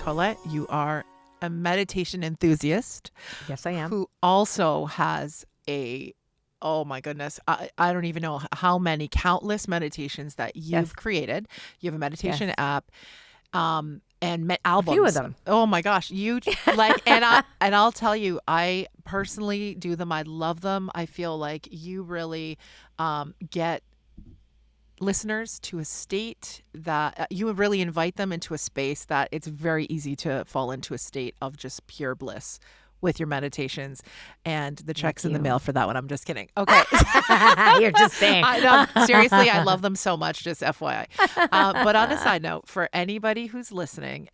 Colette, you are a meditation enthusiast. Yes, I am. Who also has oh my goodness, I don't even know how many countless meditations that you've created. You have a meditation app. And albums. A few of them. Oh my gosh, you and I'll tell you, I personally do them. I love them. I feel like you really get listeners to a state that you really invite them into a space that it's very easy to fall into a state of just pure bliss with your meditations, and the check's in the mail for that one. I'm just kidding. Okay. You're just saying. Seriously, I love them so much, just FYI. But on a side note, for anybody who's listening,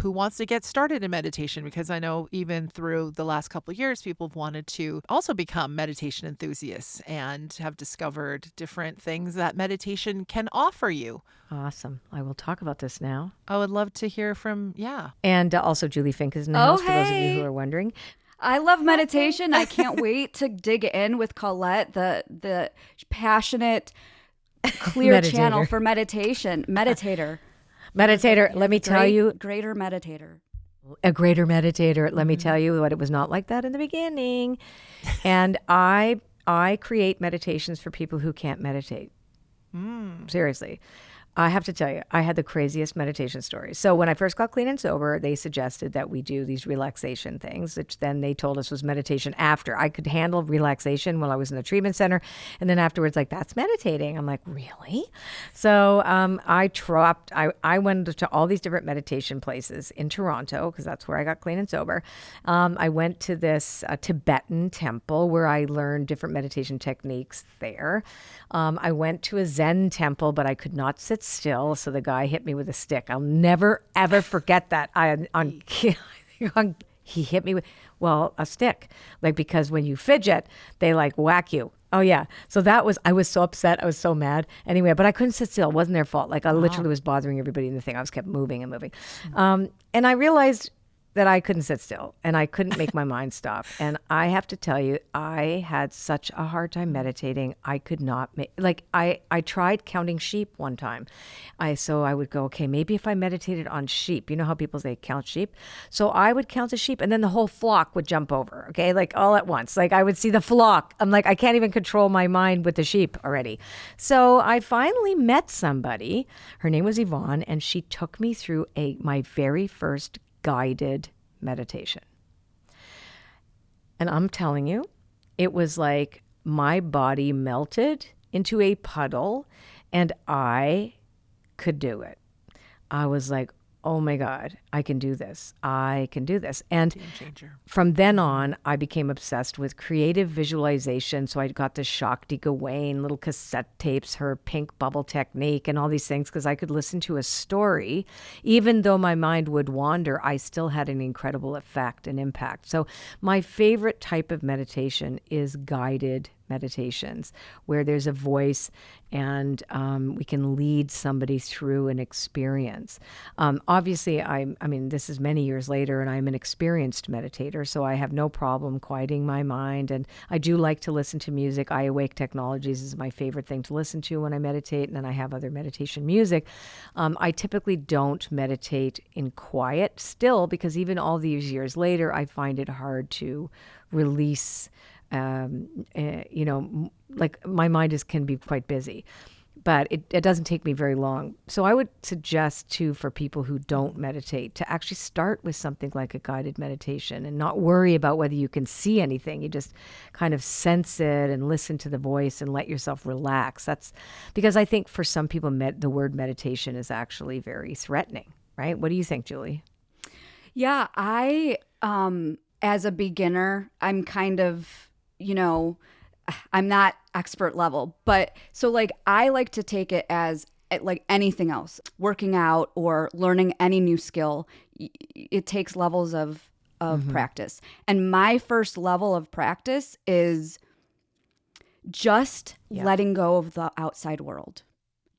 who wants to get started in meditation, because I know even through the last couple of years, people have wanted to also become meditation enthusiasts and have discovered different things that meditation can offer you. Awesome. I will talk about this now. I would love to hear from, And also Julie Fink is in the house, for those of you who are wondering. I love meditation. I can't wait to dig in with Colette, the passionate, clear channel for meditation. Meditator. Let me tell you. Greater meditator. A greater meditator. Let me tell you what, it was not like that in the beginning. And I create meditations for people who can't meditate. Seriously. I have to tell you, I had the craziest meditation stories. So when I first got clean and sober, they suggested that we do these relaxation things, which then they told us was meditation after. I could handle relaxation while I was in the treatment center. And then afterwards, like, that's meditating. I'm like, really? So I went to all these different meditation places in Toronto, because that's where I got clean and sober. I went to this Tibetan temple where I learned different meditation techniques there. I went to a Zen temple, but I could not sit still, so the guy hit me with a stick. I'll never ever forget that. He hit me with a stick, like, because when you fidget, they like whack you. Oh yeah. So I was so upset. I was so mad. Anyway, but I couldn't sit still. It wasn't their fault. Like, I literally was bothering everybody in the thing. I was kept moving and moving. And I realized that I couldn't sit still and I couldn't make my mind stop. And I have to tell you, I had such a hard time meditating. I could not I tried counting sheep one time. So I would go, okay, maybe if I meditated on sheep, you know how people say count sheep? So I would count the sheep and then the whole flock would jump over, okay? Like, all at once. Like, I would see the flock. I'm like, I can't even control my mind with the sheep already. So I finally met somebody. Her name was Yvonne, and she took me through my very first guided meditation. And I'm telling you, it was like my body melted into a puddle and I could do it. I was like, oh my God, I can do this. I can do this. And from then on, I became obsessed with creative visualization. So I got the Shakti Gawain little cassette tapes, her pink bubble technique, and all these things, because I could listen to a story. Even though my mind would wander, I still had an incredible effect and impact. So my favorite type of meditation is guided meditations, where there's a voice and we can lead somebody through an experience. Obviously, I mean, this is many years later, and I'm an experienced meditator, so I have no problem quieting my mind. And I do like to listen to music. iAwake Technologies is my favorite thing to listen to when I meditate, and then I have other meditation music. I typically don't meditate in quiet still, because even all these years later, I find it hard to release. Like, my mind can be quite busy, but it doesn't take me very long. So I would suggest too, for people who don't meditate, to actually start with something like a guided meditation and not worry about whether you can see anything. You just kind of sense it and listen to the voice and let yourself relax. That's because I think for some people, the word meditation is actually very threatening, right? What do you think, Julie? Yeah, I, as a beginner, I'm kind of, I'm not expert level, but so like, I like to take it as like anything else, working out or learning any new skill. It takes levels of practice. And my first level of practice is just letting go of the outside world,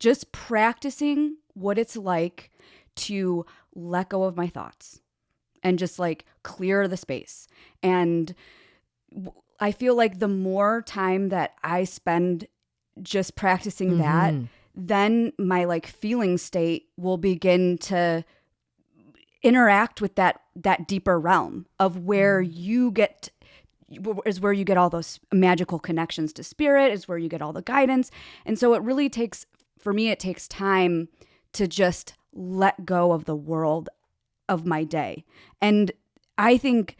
just practicing what it's like to let go of my thoughts and just like clear the space. And I feel like the more time that I spend just practicing that, then my like feeling state will begin to interact with that deeper realm of where you get is where you get all those magical connections to spirit, is where you get all the guidance. And so it really takes, for me, it takes time to just let go of the world of my day. And I think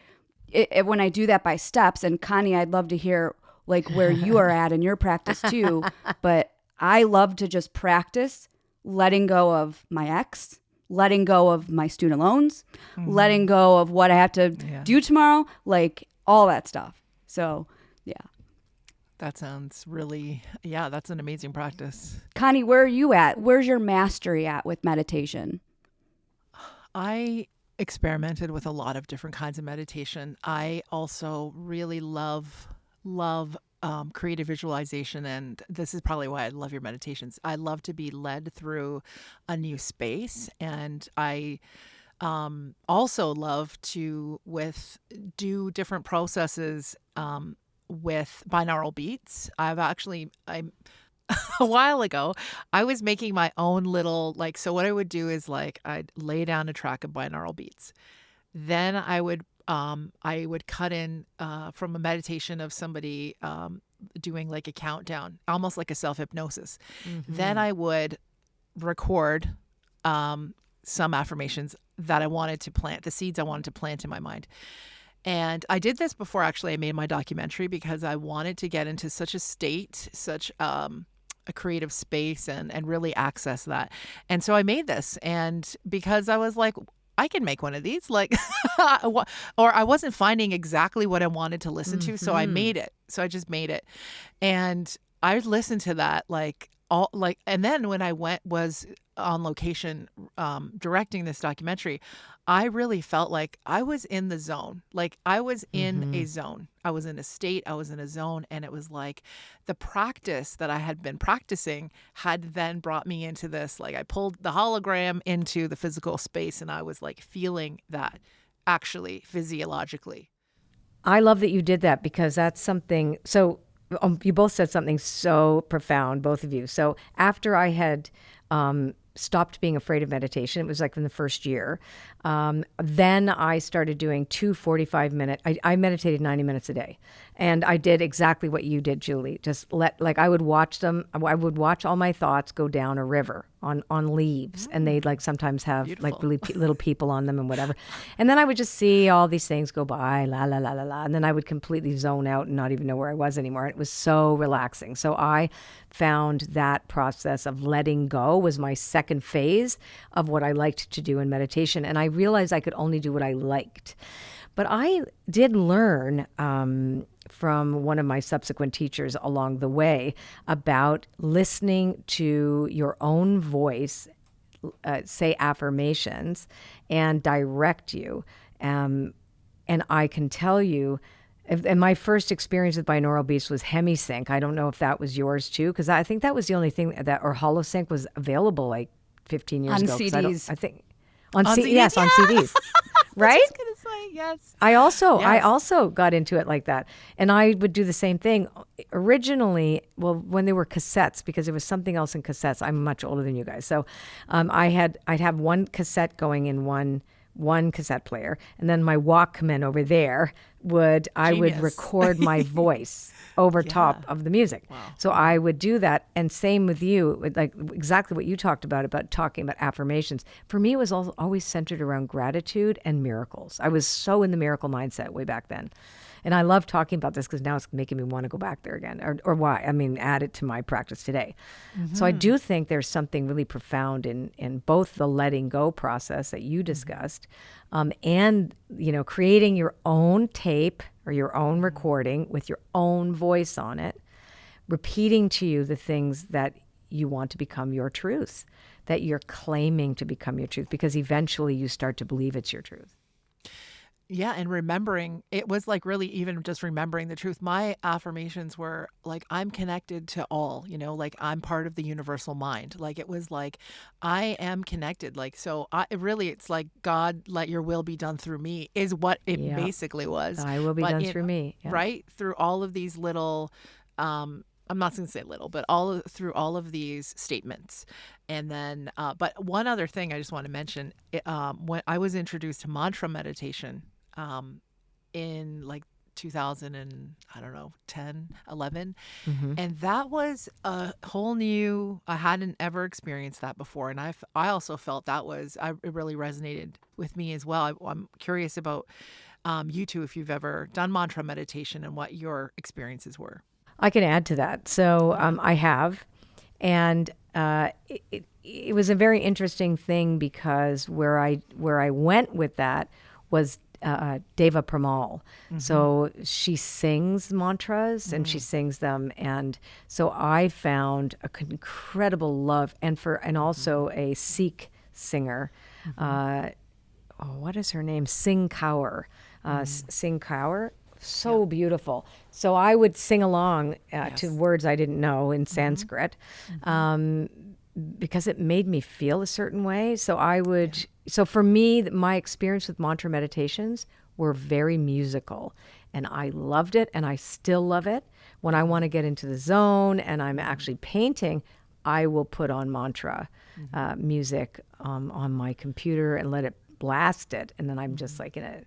when I do that by steps, and Connie, I'd love to hear like where you are at in your practice too, but I love to just practice letting go of my ex, letting go of my student loans, letting go of what I have to do tomorrow, like all that stuff. So, yeah. That sounds really, that's an amazing practice. Connie, where are you at? Where's your mastery at with meditation? I experimented with a lot of different kinds of meditation. I also really love creative visualization, and this is probably why I love your meditations. I love to be led through a new space, and I also love to do different processes with binaural beats. I'm a while ago, I was making my own little, so what I would do is I'd lay down a track of binaural beats. Then I would cut in from a meditation of somebody doing like a countdown, almost like a self-hypnosis. Then I would record some affirmations that I wanted to plant, the seeds I wanted to plant in my mind. And I did this before actually I made my documentary, because I wanted to get into such a state, such a creative space, and really access that. And so I made this, and because I was like, I can make one of these, or I wasn't finding exactly what I wanted to listen to. So I made it. So I just made it. And I listened to that and then when I was on location directing this documentary, I really felt like I was in the zone. Like I was in a zone. I was in a state. I was in a zone. And it was like the practice that I had been practicing had then brought me into this. Like I pulled the hologram into the physical space, and I was like feeling that actually physiologically. I love that you did that, because that's something. So you both said something so profound, both of you. So after I had stopped being afraid of meditation, it was like in the first year, then I started doing 2 45-minute, I meditated 90 minutes a day. And I did exactly what you did, Julie. Just I would watch them. I would watch all my thoughts go down a river on leaves. And they'd sometimes have Beautiful. really little people on them and whatever. And then I would just see all these things go by, la, la, la, la, la. And then I would completely zone out and not even know where I was anymore. It was so relaxing. So I found that process of letting go was my second phase of what I liked to do in meditation. And I realized I could only do what I liked. But I did learn from one of my subsequent teachers along the way about listening to your own voice, say affirmations, and direct you. And I can tell you, and my first experience with binaural beats was HemiSync. I don't know if that was yours too, because I think that was the only thing or HoloSync was available like 15 years on ago. CDs. I think on CDs? yes, on CDs. Right? I was gonna say yes. I also got into it like that. And I would do the same thing originally, when they were cassettes, because there was something else in cassettes. I'm much older than you guys. So I'd have one cassette going in one cassette player, and then my Walkman over there I would record my voice over top of the music. Wow. So I would do that. And same with you, like exactly what you talked about talking about affirmations. For me, it was always centered around gratitude and miracles. I was so in the miracle mindset way back then. And I love talking about this because now it's making me want to go back there again, or why? I mean, add it to my practice today. So I do think there's something really profound in both the letting go process that you discussed, and creating your own tape or your own recording with your own voice on it, repeating to you the things that you want to become your truth, that you're claiming to become your truth, because eventually you start to believe it's your truth. Yeah, and remembering, it was like really even just remembering the truth. My affirmations were like, I'm connected to all, like I'm part of the universal mind. Like it was like, I am connected. Like, so it's like, God, let your will be done through me is what it basically was. Thy will be done through me. Yeah. Right? Through all of these little I'm not going to say little, but through all of these statements. And then, but one other thing I just want to mention, when I was introduced to mantra meditation, in like 2000 and I don't know, 10, 11. And that was a whole new, I hadn't ever experienced that before. And I also felt it really resonated with me as well. I'm curious about you two, if you've ever done mantra meditation and what your experiences were. I can add to that. So I have, and it was a very interesting thing because where I went with that was Deva Premal. So she sings mantras and she sings them, and so I found an incredible love, and also a Sikh singer. What is her name? Singh Kaur. Singh Kaur. So beautiful. So I would sing along to words I didn't know in Sanskrit, because it made me feel a certain way. So I would. So for me, my experience with mantra meditations were very musical, and I loved it, and I still love it. When I want to get into the zone and I'm actually painting, I will put on mantra music on my computer and let it blast it, and then I'm just like in a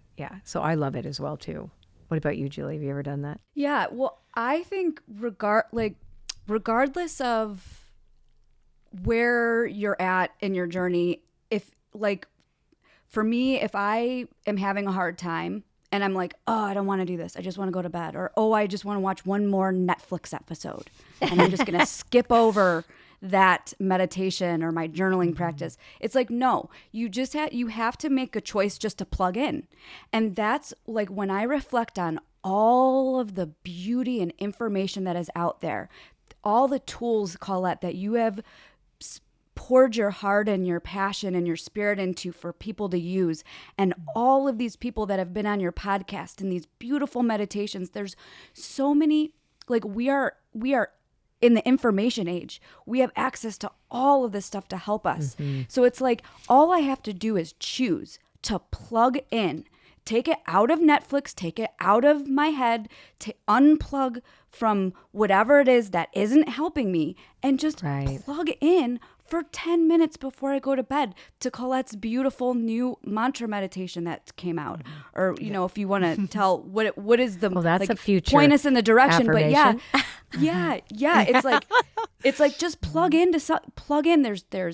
So I love it as well too. What about you, Julie? Have you ever done that? Yeah, well, I think regardless of where you're at in your journey, if for me, if I am having a hard time and I'm like, oh, I don't want to do this, I just want to go to bed, or oh, I just want to watch one more Netflix episode, and I'm just going to skip over that meditation or my journaling practice. It's like, no, you have to make a choice just to plug in. And that's like when I reflect on all of the beauty and information that is out there, all the tools, Colette, that you have poured your heart and your passion and your spirit into for people to use, and all of these people that have been on your podcast and these beautiful meditations. There's so many, we are in the information age. We have access to all of this stuff to help us. So it's like, all I have to do is choose to plug in, take it out of Netflix, take it out of my head, to unplug from whatever it is that isn't helping me, and just plug in for 10 minutes before I go to bed to Colette's beautiful new mantra meditation that came out. Or, if you want to tell what is the, that's a future point us in the direction. affirmation. But yeah. It's like just plug in. There's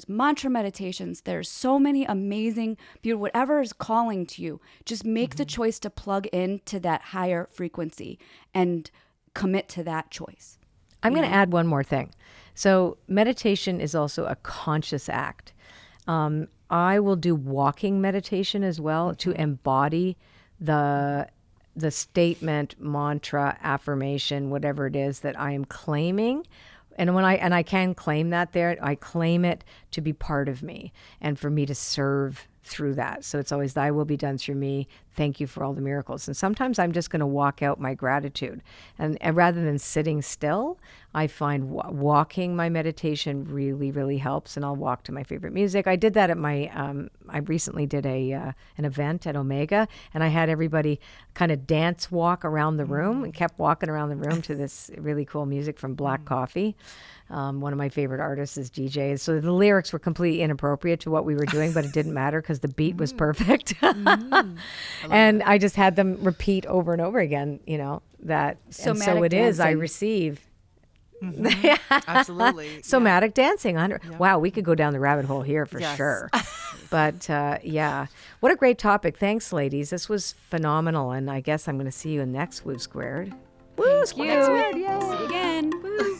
mantra meditations. There's so many amazing, beautiful, whatever is calling to you. Just make the choice to plug in to that higher frequency and commit to that choice. I'm going to add one more thing. So meditation is also a conscious act. I will do walking meditation as well to embody the statement, mantra, affirmation, whatever it is that I am claiming. And I can claim that there, I claim it to be part of me and for me to serve through that. So it's always, thy will be done through me. Thank you for all the miracles. And sometimes I'm just going to walk out my gratitude. And rather than sitting still, I find walking my meditation really, really helps. And I'll walk to my favorite music. I did that at I recently did an event at Omega, and I had everybody kind of dance walk around the room and kept walking around the room to this really cool music from Black Coffee. One of my favorite artists is DJ. So the lyrics were completely inappropriate to what we were doing, but it didn't matter because the beat was perfect. And I just had them repeat over and over again, that. So it is, I receive. Absolutely. Somatic dancing. Wow, we could go down the rabbit hole here for sure. But what a great topic. Thanks, ladies. This was phenomenal. And I guess I'm going to see you next Woo Squared. Woo Squared. Yay. See you again. Woo.